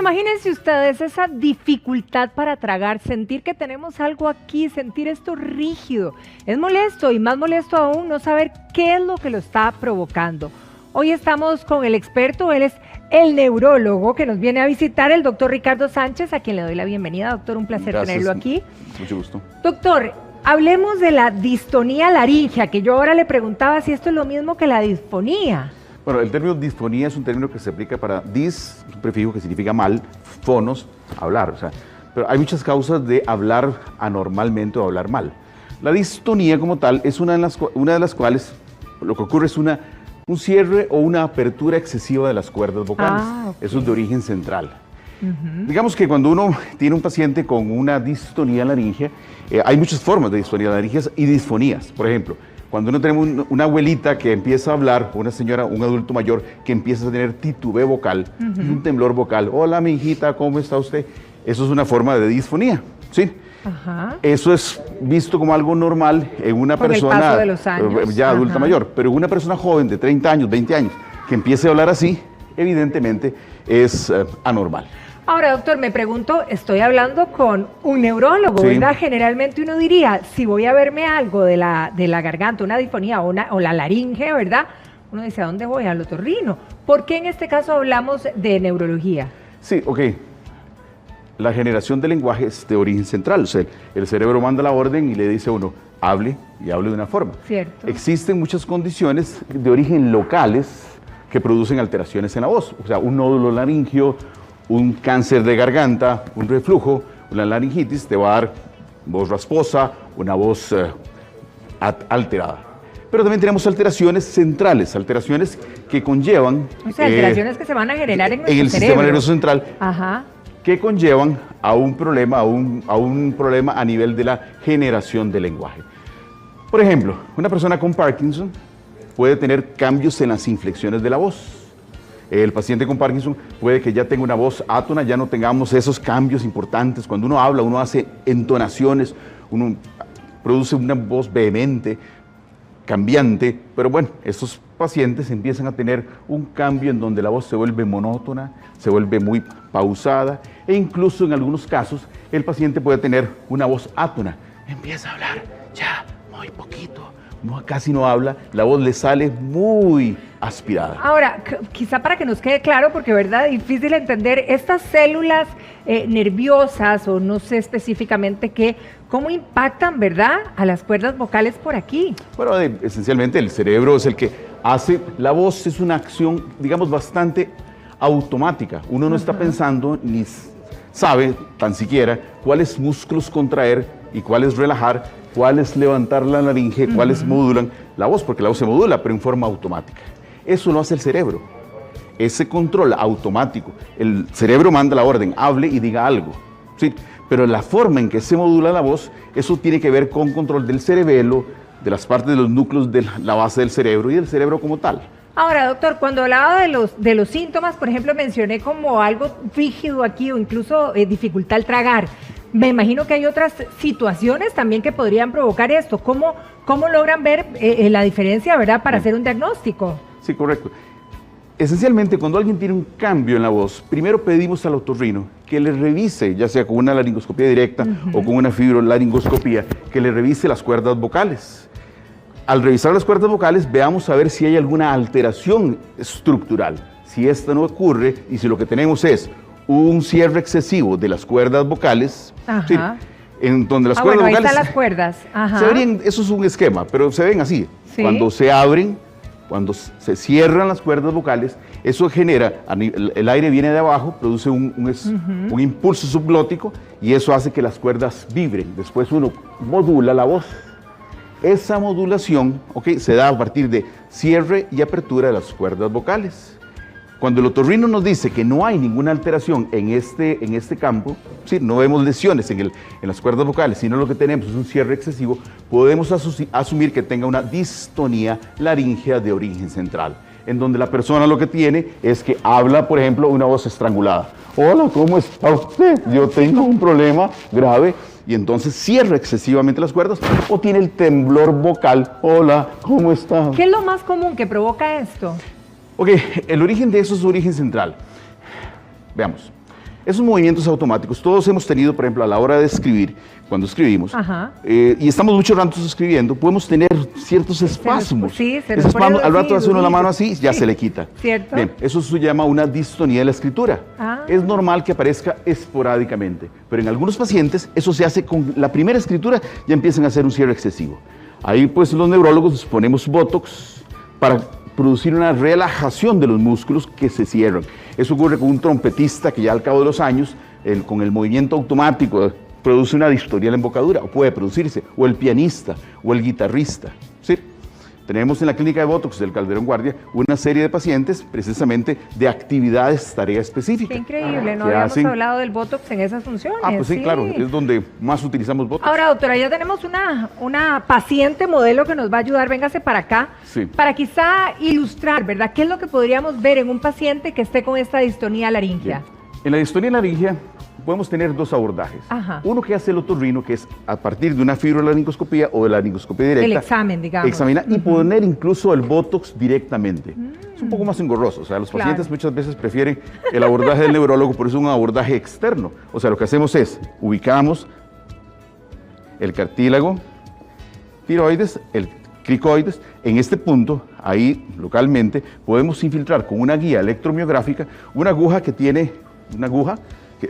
imagínense ustedes esa dificultad para tragar, sentir que tenemos algo aquí, sentir esto rígido. Es molesto y más molesto aún no saber qué es lo que lo está provocando. Hoy estamos con el experto, él es el neurólogo que nos viene a visitar, el doctor Ricardo Sánchez, a quien le doy la bienvenida. Doctor, un placer tenerlo aquí. Mucho gusto. Doctor, hablemos de la distonía laríngea, que yo ahora le preguntaba si esto es lo mismo que la disfonía. Bueno, el término disfonía es un término que se aplica para dis, un prefijo que significa mal, fonos, hablar. O sea, pero hay muchas causas de hablar anormalmente o hablar mal. La distonía como tal es una de las cuales lo que ocurre es un cierre o una apertura excesiva de las cuerdas vocales. Okay. Eso es de origen central. Digamos que cuando uno tiene un paciente con una distonía laríngea, hay muchas formas de distonía laríngea y disfonías. Por ejemplo, cuando uno tenemos una abuelita que empieza a hablar, una señora, un adulto mayor que empieza a tener titubeo vocal y un temblor vocal. Hola, mi hijita, ¿cómo está usted? Eso es una forma de disfonía, ¿sí? Eso es visto como algo normal en una persona el paso de los años. Ya adulta mayor, pero una persona joven de 30 años, 20 años, que empiece a hablar así, evidentemente es anormal. Ahora, doctor, me pregunto, estoy hablando con un neurólogo, sí, ¿verdad? Generalmente uno diría, si voy a verme algo de la garganta, una disfonía o la laringe, ¿verdad? Uno dice, ¿a dónde voy? Al otorrino. ¿Por qué en este caso hablamos de neurología? Sí, ok. La generación del lenguaje es de origen central, o sea, el cerebro manda la orden y le dice a uno, hable y hable de una forma. Cierto. Existen muchas condiciones de origen locales que producen alteraciones en la voz, o sea, un nódulo laringio, un cáncer de garganta, un reflujo, una laringitis, te va a dar voz rasposa, una voz alterada. Pero también tenemos alteraciones centrales, alteraciones que conllevan... O sea, alteraciones que se van a generar en nuestro el sistema nervioso central, ajá, que conllevan a un problema, a nivel de la generación del lenguaje. Por ejemplo, una persona con Parkinson puede tener cambios en las inflexiones de la voz. El paciente con Parkinson puede que ya tenga una voz átona, ya no tengamos esos cambios importantes. Cuando uno habla, uno hace entonaciones, uno produce una voz vehemente, cambiante, pero bueno, estos pacientes empiezan a tener un cambio en donde la voz se vuelve monótona, se vuelve muy pausada e incluso en algunos casos el paciente puede tener una voz átona. Empieza a hablar ya muy poquito, casi no habla, la voz le sale muy aspirada. Ahora, quizá para que nos quede claro, porque verdad, difícil entender, estas células nerviosas, o no sé específicamente qué, ¿cómo impactan, verdad, a las cuerdas vocales por aquí? Bueno, esencialmente el cerebro es el que hace, la voz es una acción, digamos, bastante automática. Uno no está pensando ni sabe tan siquiera cuáles músculos contraer y cuáles relajar, cuáles levantar la laringe, cuáles modulan la voz, porque la voz se modula, pero en forma automática. Eso lo hace el cerebro. Ese control automático, el cerebro manda la orden, hable y diga algo, ¿sí? Pero la forma en que se modula la voz, eso tiene que ver con control del cerebelo, de las partes de los núcleos de la base del cerebro y del cerebro como tal. Ahora, doctor, cuando hablaba de los síntomas, por ejemplo, mencioné como algo rígido aquí o incluso dificultad al tragar. Me imagino que hay otras situaciones también que podrían provocar esto. ¿Cómo logran ver la diferencia, verdad, para hacer un diagnóstico? Sí, correcto. Esencialmente, cuando alguien tiene un cambio en la voz, primero pedimos al otorrino que le revise, ya sea con una laringoscopía directa o con una fibrolaringoscopía, que le revise las cuerdas vocales. Al revisar las cuerdas vocales, veamos a ver si hay alguna alteración estructural. Si esta no ocurre y si lo que tenemos es un cierre excesivo de las cuerdas vocales, ¿sí? En donde las cuerdas vocales... ahí están las cuerdas. Se verían, eso es un esquema, pero se ven así. ¿Sí? Cuando se abren, cuando se cierran las cuerdas vocales, eso genera, el aire viene de abajo, produce un impulso subglótico y eso hace que las cuerdas vibren. Después uno modula la voz. Esa modulación, se da a partir de cierre y apertura de las cuerdas vocales. Cuando el otorrino nos dice que no hay ninguna alteración en este campo, ¿sí? No vemos lesiones en las cuerdas vocales, sino lo que tenemos es un cierre excesivo, podemos asumir que tenga una distonía laríngea de origen central, en donde la persona lo que tiene es que habla, por ejemplo, una voz estrangulada. Hola, ¿cómo está usted? Yo tengo un problema grave. Y entonces cierra excesivamente las cuerdas, o tiene el temblor vocal. Hola, ¿cómo está? ¿Qué es lo más común que provoca esto? Ok, el origen de eso es origen central. Veamos. Esos movimientos automáticos, todos hemos tenido, por ejemplo, a la hora de escribir, cuando escribimos, y estamos muchos ratos escribiendo, podemos tener ciertos espasmos. Sí, ese espasmo, al rato hace uno la mano así, ya se le quita. ¿Cierto? Bien, eso se llama una distonía de la escritura. Es normal que aparezca esporádicamente, pero en algunos pacientes eso se hace con la primera escritura, ya empiezan a hacer un cierre excesivo. Ahí pues los neurólogos nos ponemos Botox para producir una relajación de los músculos que se cierran. Eso ocurre con un trompetista que ya al cabo de los años, con el movimiento automático, produce una distonía en la embocadura, o puede producirse, o el pianista, o el guitarrista, ¿sí? Tenemos en la clínica de Botox del Calderón Guardia una serie de pacientes precisamente de actividades, tarea específica. Qué increíble, no habíamos hablado del Botox en esas funciones. Pues sí, claro, es donde más utilizamos Botox. Ahora, doctora, ya tenemos una paciente modelo que nos va a ayudar, véngase para acá, para quizá ilustrar, ¿verdad? ¿Qué es lo que podríamos ver en un paciente que esté con esta distonía laringea? Bien. En la distonía laringea podemos tener dos abordajes. Uno que hace el otorrino, que es a partir de una fibrolaringoscopía o de la laringoscopía directa. El examen, digamos. Examinar y poner incluso el Botox directamente. Es un poco más engorroso, o sea, los pacientes muchas veces prefieren el abordaje del neurólogo, por eso es un abordaje externo. O sea, lo que hacemos es, ubicamos el cartílago tiroides, el cricoides, en este punto, ahí localmente, podemos infiltrar con una guía electromiográfica una aguja que tiene,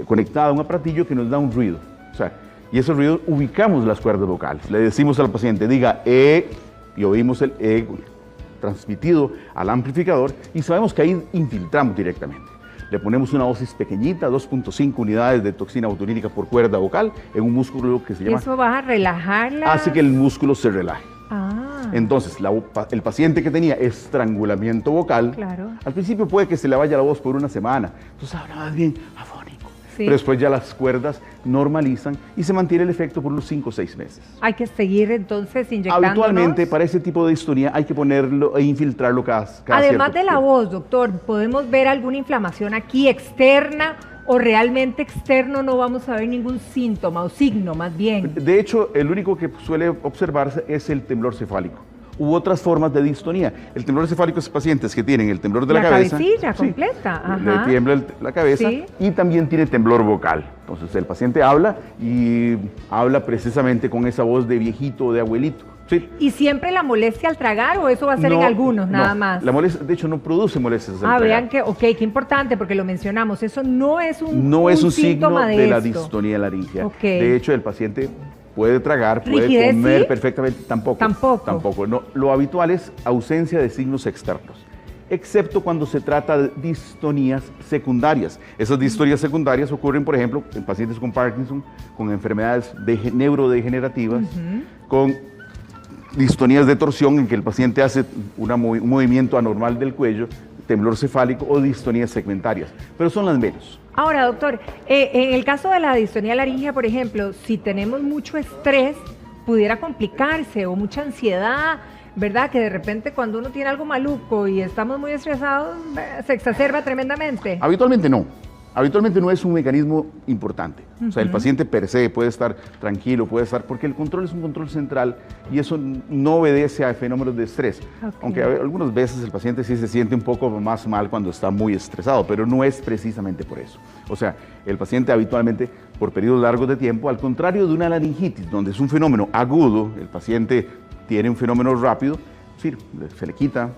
conectada a un aparatillo que nos da un ruido. O sea, y ese ruido ubicamos las cuerdas vocales. Le decimos al paciente, diga E, y oímos el E transmitido al amplificador, y sabemos que ahí infiltramos directamente. Le ponemos una dosis pequeñita, 2.5 unidades de toxina botulínica por cuerda vocal, en un músculo que se llama... ¿Eso va a relajarla? Hace que el músculo se relaje. Entonces, el paciente que tenía estrangulamiento vocal, al principio puede que se le vaya la voz por una semana, entonces habla más bien afónico, pero después ya las cuerdas normalizan y se mantiene el efecto por unos 5 o 6 meses. Hay que seguir entonces inyectándonos. Habitualmente para ese tipo de distonía hay que ponerlo e infiltrarlo cada Además de la voz, doctor, ¿podemos ver alguna inflamación aquí externa? ¿O realmente externo no vamos a ver ningún síntoma o signo más bien? De hecho, el único que suele observarse es el temblor cefálico. U otras formas de distonía. El temblor cefálico es pacientes que tienen el temblor de la cabeza. La cabecilla completa. Le tiembla la cabeza y también tiene temblor vocal. Entonces el paciente habla y habla precisamente con esa voz de viejito o de abuelito. Sí. ¿Y siempre la molestia al tragar o eso va a ser en algunos nada más? La molestia, de hecho, no produce molestias al tragar. Vean que, qué importante porque lo mencionamos, eso no es un signo de la distonía laringea. De hecho, el paciente puede tragar, puede comer perfectamente, tampoco. No, lo habitual es ausencia de signos externos, excepto cuando se trata de distonías secundarias. Esas distonías secundarias ocurren, por ejemplo, en pacientes con Parkinson, con enfermedades neurodegenerativas, con distonías de torsión en que el paciente hace un movimiento anormal del cuello, temblor cefálico o distonías segmentarias, pero son las menos. Ahora, doctor, en el caso de la distonía laringea, por ejemplo, si tenemos mucho estrés, pudiera complicarse, o mucha ansiedad, ¿verdad? Que de repente cuando uno tiene algo maluco y estamos muy estresados, se exacerba tremendamente. Habitualmente no es un mecanismo importante. O sea, el paciente per se puede estar tranquilo, porque el control es un control central y eso no obedece a fenómenos de estrés. Aunque algunas veces el paciente sí se siente un poco más mal cuando está muy estresado, pero no es precisamente por eso. O sea, el paciente habitualmente, por periodos largos de tiempo, al contrario de una laringitis, donde es un fenómeno agudo, el paciente tiene un fenómeno rápido, sí, se le quita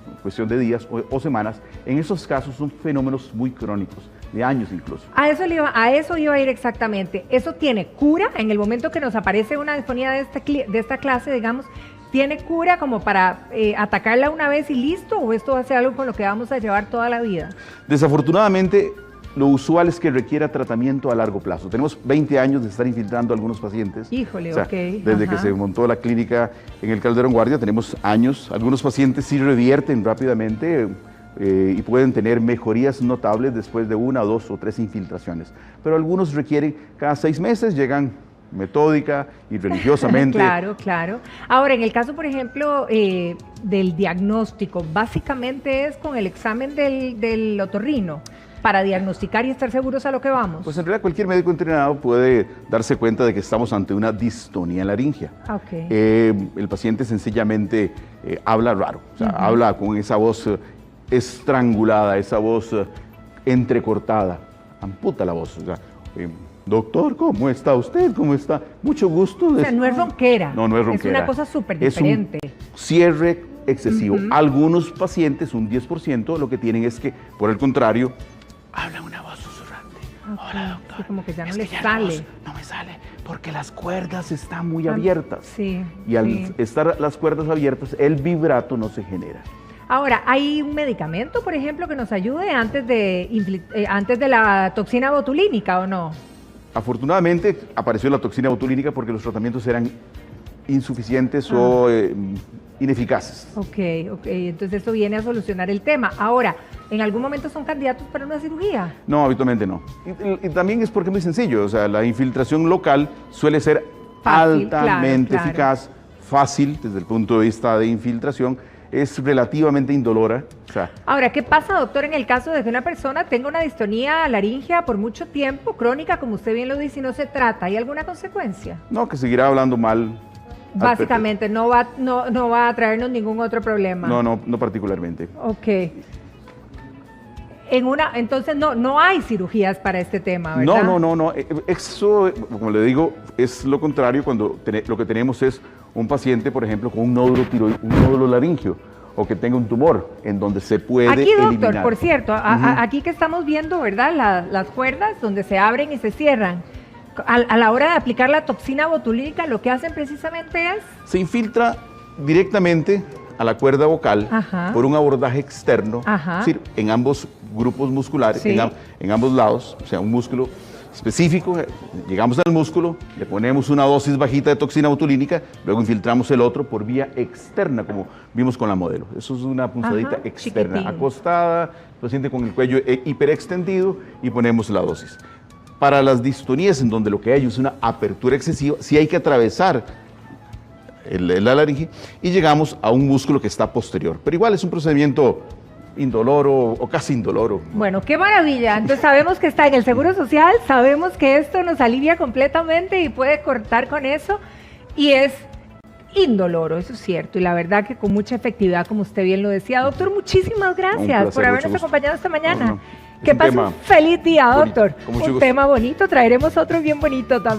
en cuestión de días o semanas. En esos casos son fenómenos muy crónicos, de años incluso. A eso iba a ir exactamente. ¿Eso tiene cura en el momento que nos aparece una disfonía de esta clase, digamos? ¿Tiene cura como para atacarla una vez y listo? ¿O esto va a ser algo con lo que vamos a llevar toda la vida? Desafortunadamente, lo usual es que requiera tratamiento a largo plazo. Tenemos 20 años de estar infiltrando a algunos pacientes. Híjole, desde que se montó la clínica en el Calderón Guardia, tenemos años. Algunos pacientes sí revierten rápidamente y pueden tener mejorías notables después de 1, 2 o 3 infiltraciones. Pero algunos requieren cada 6 meses, llegan metódica y religiosamente. Claro. Ahora, en el caso, por ejemplo, del diagnóstico, básicamente es con el examen del otorrino, para diagnosticar y estar seguros a lo que vamos. Pues en realidad cualquier médico entrenado puede darse cuenta de que estamos ante una distonía laringea. El paciente sencillamente habla raro, o sea, habla con esa voz estrangulada, esa voz entrecortada. amputa la voz. O sea, doctor, ¿cómo está usted? ¿Cómo está? Mucho gusto. O sea, no es ronquera. No, no es ronquera. Es una cosa súper diferente. Es un cierre excesivo. Algunos pacientes, un 10%, lo que tienen es que, por el contrario, hablan una voz susurrante. Hola, doctor. Sí, como que ya no les sale. No me sale, porque las cuerdas están muy abiertas. Sí. Y al estar las cuerdas abiertas, el vibrato no se genera. Ahora, ¿hay un medicamento, por ejemplo, que nos ayude antes de la toxina botulínica o no? Afortunadamente apareció la toxina botulínica porque los tratamientos eran insuficientes o ineficaces. Ok, entonces eso viene a solucionar el tema. Ahora, ¿en algún momento son candidatos para una cirugía? No, habitualmente no. Y también es porque es muy sencillo, o sea, la infiltración local suele ser fácil, altamente claro. eficaz, fácil desde el punto de vista de infiltración, es relativamente indolora. O sea, ahora, ¿qué pasa, doctor, en el caso de que una persona tenga una distonía laríngea por mucho tiempo, crónica, como usted bien lo dice, y no se trata? ¿Hay alguna consecuencia? no, que seguirá hablando mal. Básicamente, no va a traernos ningún otro problema. No particularmente. Ok. Entonces no hay cirugías para este tema, ¿verdad? No. Eso, como le digo, es lo contrario cuando lo que tenemos es un paciente, por ejemplo, con un nódulo laringio o que tenga un tumor en donde se puede aquí, doctor, eliminar. por cierto, aquí que estamos viendo, ¿verdad? Las cuerdas donde se abren y se cierran. A la hora de aplicar la toxina botulínica, lo que hacen precisamente es... Se infiltra directamente a la cuerda vocal por un abordaje externo, es decir, en ambos grupos musculares, en ambos lados, o sea, un músculo específico, llegamos al músculo, le ponemos una dosis bajita de toxina botulínica, luego infiltramos el otro por vía externa, como vimos con la modelo. Eso es una punzadita externa, chiquitín, acostada, paciente con el cuello hiperextendido y ponemos la dosis. Para las distonías en donde lo que hay es una apertura excesiva, sí hay que atravesar la laringe y llegamos a un músculo que está posterior. Pero igual es un procedimiento indoloro o casi indoloro. Bueno, qué maravilla. Entonces sabemos que está en el Seguro Social, sabemos que esto nos alivia completamente y puede cortar con eso. Y es indoloro, eso es cierto. Y la verdad que con mucha efectividad, como usted bien lo decía. Doctor, muchísimas gracias por habernos acompañado esta mañana. Que pase un feliz día, doctor. Un tema bonito, traeremos otro bien bonito también.